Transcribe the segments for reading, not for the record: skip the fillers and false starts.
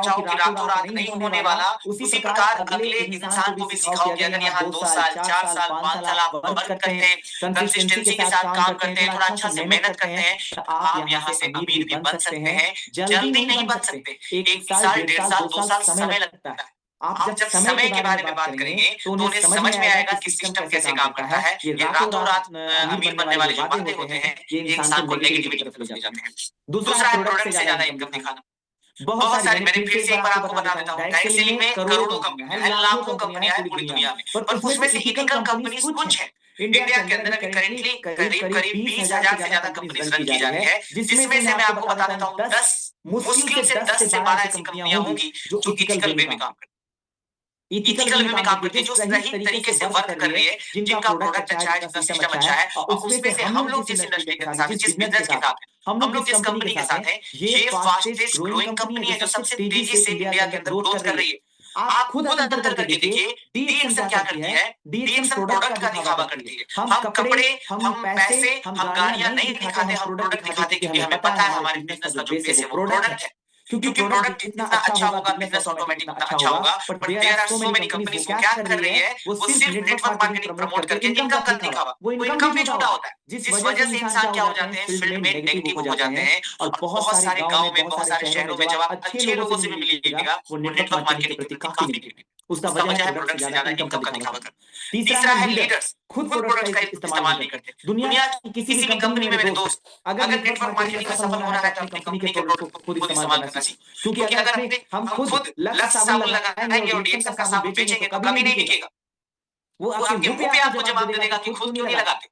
समझाओ कि रातों रात नहीं होने वाला, उसी प्रकार अगले इंसान को भी सिखाओ कि अगर यहाँ 2 साल, 4 साल, 5 साल आप वर्क करते हैं, कंसिस्टेंसी के साथ काम करते हैं, थोड़ा अच्छा से मेहनत करते हैं, तो आप यहाँ से अमीर भी बन सकते हैं। जल्दी नहीं बन सकते। 1 साल, 1.5 साल, 2 साल समय लगता है। आप जब समय के बारे में बात करेंगे, तो उन्हें समझ में आएगा कि सिस्टम कैसे काम करता है। ये रातों रात अमीर बनने वाले जो वादे होते हैं, ये इंसान को नेगेटिविटी की तरफ ले जाते हैं। दूसरा है प्रोडक्ट से ज़्यादा इनकम दिखाना। बहुत सारी, मैंने फिर से एक बार आपको बता देता हूँ, डायरेक्ट सेलिंग में करोड़ों कंपनियां हैं, लाखों कंपनियां हैं पूरी दुनिया में, पर उसमें से एथिकल कंपनीज कुछ हैं। इंडिया के अंदर अभी करेंटली करीब 20,000 से ज्यादा कंपनीज रन की जा रही है, जिसमें से मैं आपको बता देता हूँ 10, मुश्किल से 10 से 12 ऐसी कंपनियां होंगी जो एथिकल वे में काम करती है। एथिकल वे में काम करती है, जो सही तरीके से वर्क कर रही है, जिनका प्रोडक्ट अच्छा है, जिनका सिस्टम अच्छा है, और उसमें से हम लोग जिस इंडस्ट्री के साथ, जिस बिजनेस के साथ हैं, हम लोग जिस कंपनी के साथ हैं, ये फास्टेस्ट ग्रोइंग कंपनी है जो सबसे तेजी से इंडिया के अंदर ग्रोथ कर रही है। आप खुद अंतर करके देखिए, डी एक्शन क्या करती है? डी एक्शन प्रोडक्ट का दिखावा करती है। हम कपड़े, हम पैसे, हम गाड़ियां नहीं दिखाते, हम प्रोडक्ट दिखाते, क्योंकि हमें पता है हमारे बिजनेस का जो बेस है वो प्रोडक्ट है। क्योंकि प्रोडक्ट जितना अच्छा होगा, बिजनेस ऑटोमेटिक उतना अच्छा होगा। But there are so many companies, वो क्या कर रही है? वो सिर्फ नेटवर्क मार्केटिंग प्रमोट करके इनकम का दिखावा, वो इनकम भी झूठा होता है, जिस वजह से इंसान क्या हो जाते हैं, फील्ड में नेगेटिव हो जाते हैं। और बहुत सारे गांव में, बहुत सारे शहरों में जब आप अच्छे लोगों से भी मिलिएगा, वो नेटवर्क मार्केटिंग के प्रति काफी नेगेटिव। उसका वजह है प्रोडक्ट से ज्यादा इनकम का दिखावा करना। तीसरा है लीडर्स, खुद प्रोडक्ट का इस्तेमाल नहीं करते। दुनिया की किसी भी कंपनी में मेरे दोस्त, अगर नेटवर्क मार्केटिंग में सफल होना है तो अपनी कंपनी के प्रोडक्ट को खुद इस्तेमाल करना सीखो। क्योंकि अगर हम खुद लक्स साबुन लगाएंगे और डीएक्सन का साबुन बेचेंगे तो कभी नहीं बिकेगा। वो आपके मुंह पे आपको जवाब दे देगा कि खुद क्यों नहीं लगाते।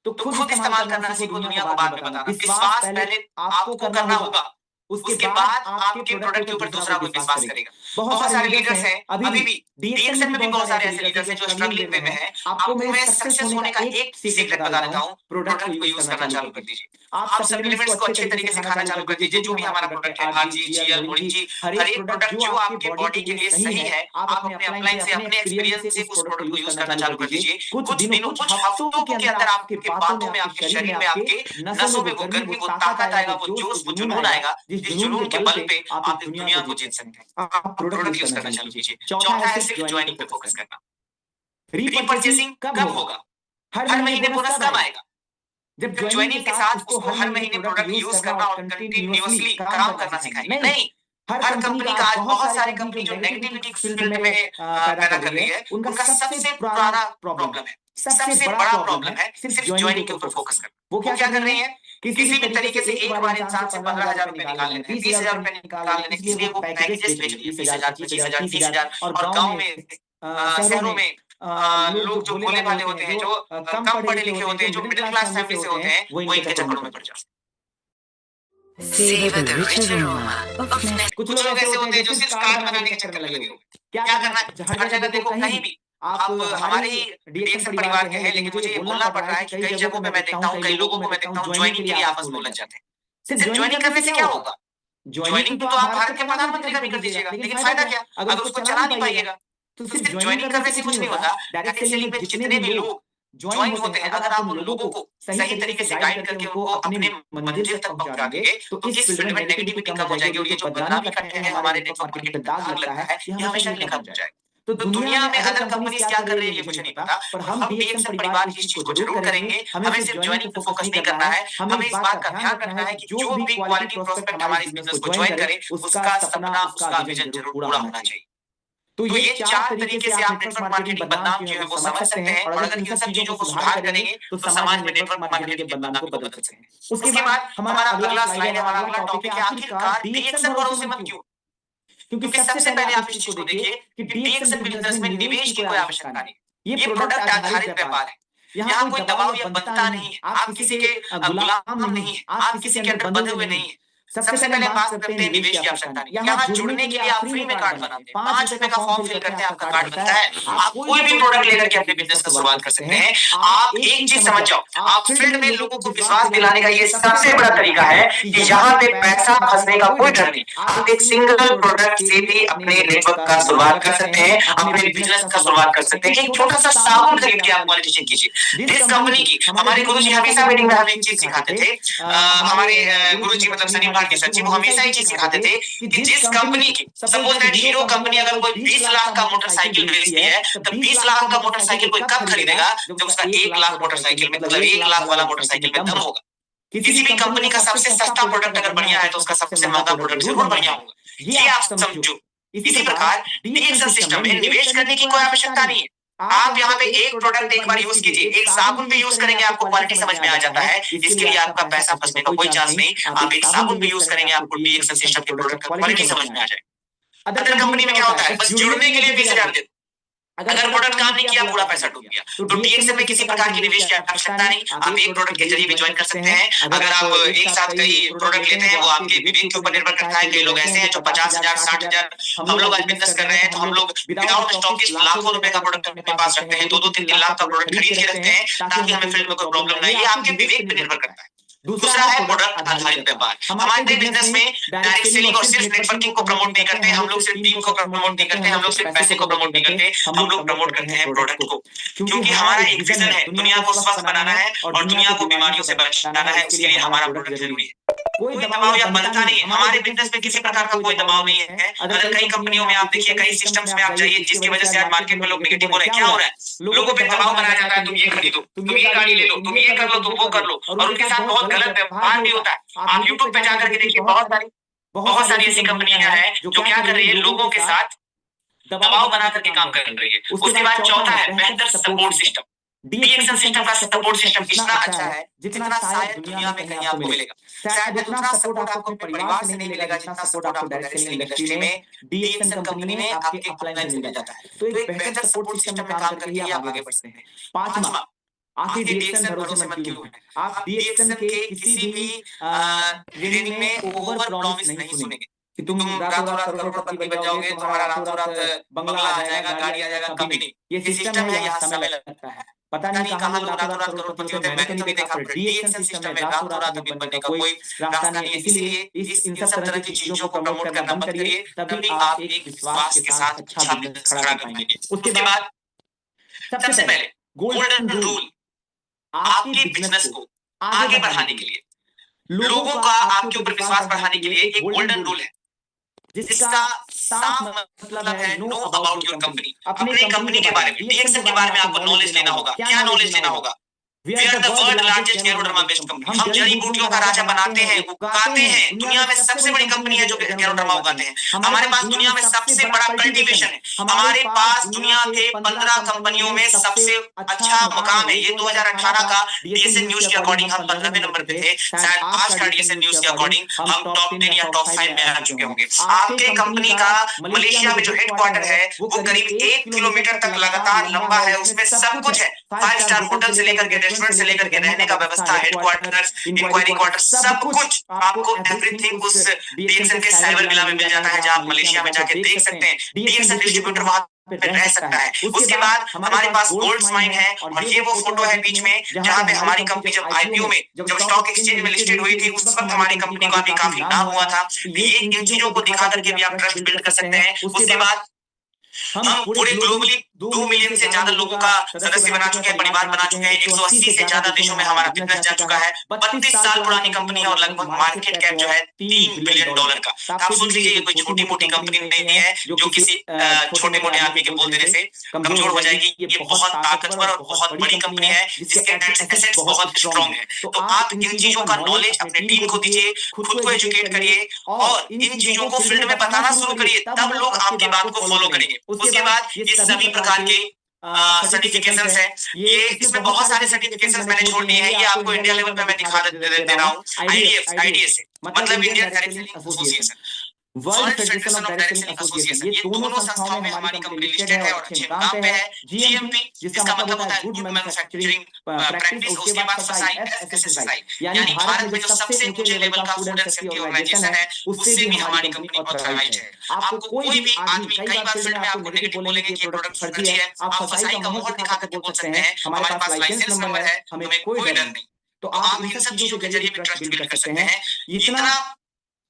तो खुद इस्तेमाल करना सीखो, दुनिया को बाद में बताना। विश्वास पहले आपको करना होगा। उसके बाद आपके प्रोडक्ट के ऊपर दूसरा कोई विश्वास करेगा। बहुत सारे लीडर्स हैं, अभी भी डीएक्शन में भी बहुत सारे ऐसे लीडर्स हैं जो स्ट्रगलिंग वे में हैं। आपको मैं सक्सेस होने का एक सीक्रेट बता देता हूँ, प्रोडक्ट को यूज करना चालू कर दीजिए। आप सप्लीमेंट्स को अच्छे तरीके से खाना चालू कर दीजिए। जो भी हमारा प्रोडक्ट है, आरजी, जीएल, मोरिंजी, हर एक प्रोडक्ट जो आपके बॉडी के लिए सही है, आप अपने अपलाइन से, अपने एक्सपीरियंस से उस प्रोडक्ट को यूज करना चालू कर दीजिए। कुछ दिनों, कुछ हफ्तों के अंदर आपके बातों में, आपके शरीर में, आपके नसों में वो गर्मी, वो ताकत आएगा, वो जोश, वो जुनून आएगा, जिस जुनून के बल पे आप इस दुनिया को जीत सकते हैं। आप प्रोडक्ट यूज करना चालू कीजिए। चौथा है सिर्फ ज्वाइनिंग पे फोकस करना। रीपरचेसिंग कब होगा? हर महीने बोनस कब आएगा? जब ज्वाइनिंग के साथ उसको हर महीने प्रोडक्ट यूज करना और कंटिन्यूअसली काम करना सिखाएंगे। नहीं, हर कंपनी का आज बहुत सारी कंपनी जो नेगेटिविटी फील्ड में पैदा कर रही है, उनका सबसे बड़ा प्रॉब्लम है, सबसे बड़ा प्रॉब्लम है सिर्फ ज्वाइनिंग के ऊपर फोकस करना। वो क्या कर रही है? किसी भी तरीके से एक बार इंसान से 15,000 रुपए निकाल लेते हैं, 30,000 रुपए निकाल लेते हैं, इसलिए वो पैकेजेस बेच 20,000, 25,000, 30,000। और गांव में, शहरों में लोग जो भोले भाले होते हैं, जो कम पढ़े लिखे होते हैं, जो मिडिल क्लास फैमिली से होते हैं, वो इनके चक्करों में पड़ जाते हैं। Savor the rich aroma of Nestle. कुछ लोग ऐसे होते हैं जो सिर्फ कार्ड बनाने के चक्कर में लगे हुए हैं। क्या करना? हर जगह देखो, कहीं भी आप हमारे ही डीएक्शन परिवार के हैं, लेकिन मुझे ये बोलना पड़ रहा है कि कई जगहों पे मैं देखता हूँ, कई लोगों को मैं देखता हूँ ज्वाइनिंग के लिए आपस में उलझ जाते हैं। सिर्फ ज्वाइनिंग करने से क्या होगा? ज्वाइनिंग तो आप भारत के प्रधानमंत्री का भी कर दीजिएगा, लेकिन फायदा क्या अगर उसको चला नहीं पाइएगा? तो सिर्फ ज्वाइनिंग करने से कुछ नहीं होता। डायरेक्ट सेलिंग में जितने भी लोग ज्वाइन होते हैं, अगर आप उन लोगों को सही तरीके से गाइड करके उनको अपने मंजिल तक पहुंचा देंगे, तो इस फील्ड में नेगेटिविटी कम हो जाएगी और ये जो बदनामी करते हैं, हमारे नेटवर्क मार्केटिंग पे दाग लगता है, ये हमेशा खत्म हो जाएगा। तो दुनिया में अदर कंपनीज क्या कर रही है ये मुझे नहीं पता, पर हम डीएक्शन परिवार इस चीज को जरूर करेंगे। हमें सिर्फ ज्वाइनिंग पे फोकस नहीं करना है, हमें इस बात का ध्यान रखना है कि जो भी क्वालिटी प्रोस्पेक्ट हमारे इस बिजनेस को ज्वाइन करे, उसका सपना, उसका विजन जरूर पूरा होना चाहिए। तो ये 4 तरीके से आप नेटवर्क मार्केटिंग बदनाम जो है वो समझ सकते हैं, और अगर इन सब चीजों को सुधार करेंगे तो समाज में नेटवर्क मार्केटिंग के बदनाम को बदल सकते हैं। उसके बाद हमारा अगला स्लाइड है, हमारा अगला टॉपिक है आखिरकार डीएक्शन भरोसेमंद क्यों? क्योंकि सबसे पहले आप इस चीज को देखिए कि डीएक्शन बिजनेस में निवेश की कोई आवश्यकता नहीं। ये प्रोडक्ट आधारित व्यापार है। यहाँ कोई दबाव या बनता नहीं है, आप किसी के गुलाम नहीं है, आप किसी के अंदर बंधे हुए नहीं है। सबसे पहले बात करते हैं निवेश की आवश्यकता नहीं। यहाँ जुड़ने के लिए आप फ्री में कार्ड बनाते हैं, 5 रुपए का फॉर्म फिल करते हैं, आपका कार्ड बनता है। आप कोई भी प्रोडक्ट लेकर के अपने बिजनेस का शुरुआत कर सकते हैं। आप एक चीज समझ जाओ, आप फील्ड में लोगों को विश्वास दिलाने का ये सबसे बड़ा तरीका है कि यहाँ पे पैसा फंसने का कोई डर नहीं। आप एक सिंगल प्रोडक्ट से भी अपने नेटवर्क का शुरुआत कर सकते हैं, अपने बिजनेस का शुरुआत कर सकते हैं। एक छोटा सा साबुन खरीद के आप क्वालिटी चेक कीजिए। जिस कंपनी की हमारे गुरुजी हमेशा मीटिंग में हमें एक चीज सिखाते थे, हमारे गुरुजी मतलब सनी भारती सचिव हमेशा एक चीज सिखाते थे कि जिस कंपनी की, सपोज दैट हीरो कंपनी अगर कोई 20 लाख का मोटरसाइकिल बेचती है, तो 20 लाख का मोटरसाइकिल कोई कब खरीदेगा? जब उसका 1 लाख मोटरसाइकिल में, मतलब 1 लाख वाला मोटरसाइकिल में दम होगा। किसी भी कंपनी का सबसे सस्ता प्रोडक्ट अगर बढ़िया है तो उसका सबसे महंगा प्रोडक्ट जरूर बढ़िया होगा। ये आप समझो। इसी प्रकार डीएक्शन सिस्टम में निवेश करने की कोई आवश्यकता नहीं है। आप यहाँ पे एक प्रोडक्ट एक बार यूज कीजिए, एक साबुन भी यूज करेंगे, आपको क्वालिटी समझ में आ जाता है। इसके लिए आपका पैसा फंसने का कोई चांस नहीं। आप एक साबुन भी यूज करेंगे, आपको डीएक्शन सिस्टम के प्रोडक्ट का क्वालिटी समझ में आ जाए। अदर कंपनी में क्या होता है, बस जुड़ने के लिए 20,000 दे, अगर प्रोडक्ट काम नहीं किया पूरा पैसा डूब गया। तो डीएक्शन में किसी प्रकार की निवेश की आवश्यकता नहीं। आप एक प्रोडक्ट के जरिए भी ज्वाइन कर सकते हैं। अगर आप एक साथ कई प्रोडक्ट लेते हैं, वो आपके विवेक के ऊपर निर्भर करता है। कई लोग ऐसे हैं जो 50,000, 60,000, हम लोग आज बिजनेस कर रहे हैं तो हम लोग विदाउट स्टॉकिस्ट लाखों रुपए का प्रोडक्ट अपने पास रखते हैं, 2-2, 3-3 लाख का प्रोडक्ट खरीद के रखते हैं ताकि हमें फील्ड में कोई प्रॉब्लम ना आए। ये आपके विवेक पे निर्भर करता है। दूसरा है प्रोडक्ट आधारित व्यापार। हमारे बिजनेस में डायरेक्ट सेलिंग और सिर्फ नेटवर्किंग को प्रमोट नहीं करते, हम लोग सिर्फ टीम को प्रमोट नहीं करते, हम लोग सिर्फ पैसे को प्रमोट नहीं करते, हम लोग प्रमोट करते हैं प्रोडक्ट को। क्योंकि हमारा एक विजन है, दुनिया को स्वस्थ बनाना है और दुनिया को बीमारियों से बचाना है, उसके लिए हमारा प्रोडक्ट जरूरी है। कोई दबाव या बनता नहीं है। हमारे बिजनेस में किसी प्रकार का कोई दबाव नहीं है। अगर कई कंपनियों में आप देखिए, कई सिस्टम्स में आप जाइए, जिसकी वजह से आज मार्केट में लोग नेगेटिव हो रहे हैं। क्या हो रहा है? लोगों पे दबाव बनाया जाता है, तुम ये खरीदो, तुम ये गाड़ी ले लो, तुम ये कर लो, तुम वो कर लो, और उनके साथ बहुत गलत व्यवहार भी होता है। आप YouTube पे जाकर के देखिए, बहुत सारी ऐसी कंपनियां हैं जो क्या कर रही है, लोगों के साथ दबाव बना करके काम कर रही है। उसके बाद चौथा है बेहतर सपोर्ट सिस्टम। डीएक्शन सिस्टम का सपोर्ट सिस्टम इतना अच्छा है जितना शायद दुनिया में कहीं आपको मिलेगा। शायद उतना सपोर्ट आपको अपने परिवार से नहीं मिलेगा जितना सपोर्ट आपको डायरेक्ट सेलिंग इंडस्ट्री में डीएक्शन कंपनी में आपके अपलाइन से मिल जाता है। तो एक बेहतर सपोर्ट सिस्टम में काम करके ही आप आगे बढ़ सकते हैं। पांचवा, आखिर डीएक्सएन भरोसेमंद क्यों है? आप डीएक्सएन के किसी भी ट्रेनिंग में ओवर प्रॉमिस नहीं सुनेंगे कि तुम रातों-रात करोड़पति बन जाओगे, तुम्हारा रातों-रात बंगला आ जाएगा, गाड़ी आ जाएगा, कभी नहीं। ये सिस्टम है, यहाँ समय लगता है। पता नहीं कहाँ लोग रातों-रात करोड़पति होते हैं, मैंने तो नहीं देखा, पर डीएक्सएन सिस्टम में रातों-रात अमीर बनने का कोई रास्ता नहीं है। इसीलिए इन सब तरह की चीज़ों को प्रमोट करना बंद करिए, तभी आप एक विश्वास के साथ अच्छा बिज़नेस खड़ा कर पाएँगे। उसके बाद सबसे पहले गोल्डन रूल आपके बिज़नेस को आगे बढ़ाने के लिए, लोगों का आपके ऊपर विश्वास बढ़ाने के लिए एक गोल्डन रूल है, जिसका साफ मतलब है नो अबाउट योर कंपनी। अपनी कंपनी के बारे में, डीएक्सएन के बारे में आपको नॉलेज लेना होगा। क्या नॉलेज लेना होगा? We are the world largest Clerodarma based company. हम जड़ी बूटियों का राजा बनाते हैं, उगाते हैं। दुनिया में सबसे बड़ी कंपनी है जो क्लेरोडर्मा उगाते हैं। हमारे पास दुनिया में सबसे बड़ा कल्टीवेशन है। हमारे पास दुनिया के 15 कंपनियों में सबसे अच्छा मकाम है। ये 2018 का डीएसएन न्यूज़ के अकॉर्डिंग हम 15वें नंबर पे थे। शायद आज का डीएसएन न्यूज़ के अकॉर्डिंग हम टॉप 10 या टॉप 5 में आ चुके होंगे। आपके कंपनी का मलेशिया में जो हेडक्वार्टर है, वो करीब 1 किलोमीटर तक लगातार लंबा है। उसमें सब कुछ है, 5 स्टार होटल से लेकर के रेस्टोरेंट से लेकर के रहने का व्यवस्था, हेडक्वार्टर, इंक्वायरी क्वार्टर, सब कुछ आपको एवरीथिंग उस डीएक्सएन के साइबर विला में मिल जाता है, जहां आप मलेशिया में जाके देख सकते हैं। डीएक्सएन डिस्ट्रीब्यूटर वहां पे रह सकता है। उसके बाद हमारे पास गोल्ड माइन है, और ये वो फोटो है बीच में जहां पे हमारी कंपनी जब आईपीओ में, जब स्टॉक एक्सचेंज में लिस्टेड हुई थी, उस वक्त हमारी कंपनी का भी काफी नाम हुआ था। ये इन चीजों को दिखा करके भी आप ट्रस्ट बिल्ड कर सकते हैं। उसके बाद हम पूरे ग्लोबली 2 मिलियन से ज्यादा लोगों का सदस्य बना चुके हैं, परिवार बना चुके हैं। 180 से ज्यादा देशों में हमारा बिजनेस जा चुका है। 32 साल पुरानी कंपनी है, और लगभग मार्केट कैप जो है $3 बिलियन का। आप सोच लीजिए, ये कोई छोटी मोटी कंपनी नहीं है जो किसी छोटे मोटे आदमी के बोल देने से कमजोर हो जाएगी। ये बहुत ताकतवर और बहुत बड़ी कंपनी है, जिसके एसेट्स बहुत स्ट्रॉन्ग है। तो आप इन चीजों का नॉलेज अपनी टीम को दीजिए, खुद को एजुकेट करिए, और इन चीजों को फील्ड में बताना शुरू करिए, तब लोग आपकी बात को फॉलो करेंगे। उसके बाद ये सभी प्रकार के सर्टिफिकेशंस है। ये इसमें बहुत सारे सर्टिफिकेशंस मैंने छोड़ दिए हैं। ये आपको इंडिया लेवल पे मैं दिखा दे रहा हूँ। आईडीएस मतलब Indian direct selling association, world federation of direct selling association, ये दोनों संस्थाओं में हमारी कंपनी लिस्टेड है और अच्छे मुकाम पे है। जीएमपी, जिसका मतलब होता है गुड मैन्युफैक्चरिंग प्रैक्टिस। उसके बाद एफएसएसआई, यानी भारत में जो सबसे ऊंचे लेवल का फूड एंड सेफ्टी ऑर्गेनाइजेशन है, उससे भी हमारी कंपनी ऑथराइज्ड है। आपको कोई भी आदमी, कई बार फील्ड में आपको नेगेटिव बोलेंगे कि ये प्रोडक्ट फर्जी है, आप फसाई का मुंह दिखा करके बोल सकते हैं हमारे पास लाइसेंस नंबर है, हमें कोई डर नहीं। तो आप इन सब चीजों के जरिए भी ट्रस्ट बिल्ड कर सकते हैं। इतना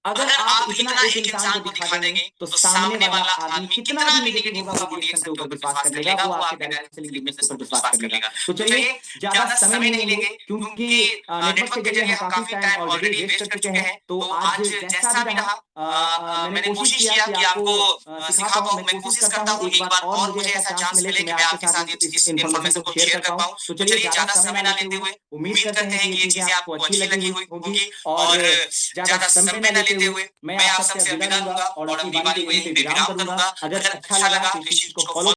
अगर आप इतना एक इंसान को दिखा देंगे, तो सामने वाला आदमी कितना भी नेगेटिव होगा, वो डीएक्सएन के ऊपर विश्वास कर लेगा, वो आपके डायरेक्ट सेलिंग बिजनेस के ऊपर विश्वास कर लेगा। तो चलिए, ज्यादा समय नहीं लेंगे, क्योंकि नेटवर्क के जरिए हम काफी टाइम ऑलरेडी वेस्ट कर चुके हैं। तो आज जैसा भी रहा, मैंने कोशिश किया कि आपको सिखा पाऊं। मैं कोशिश करता हूं एक बार और मुझे ऐसा चांस मिले कि मैं आपके साथ इस इन्फॉर्मेशन को शेयर कर पाऊं। तो चलिए, ज्यादा समय ना लेते हुए उम्मीद करते हैं कि ये चीजें आपको अच्छी लगी होगी, और ज्यादा समय ना लेते हुए मैं आप सबसे विदा लूंगा और अपनी वाणी को यहीं पे विराम करूंगा। अगर अच्छा लगा तो इस चीज को फॉलो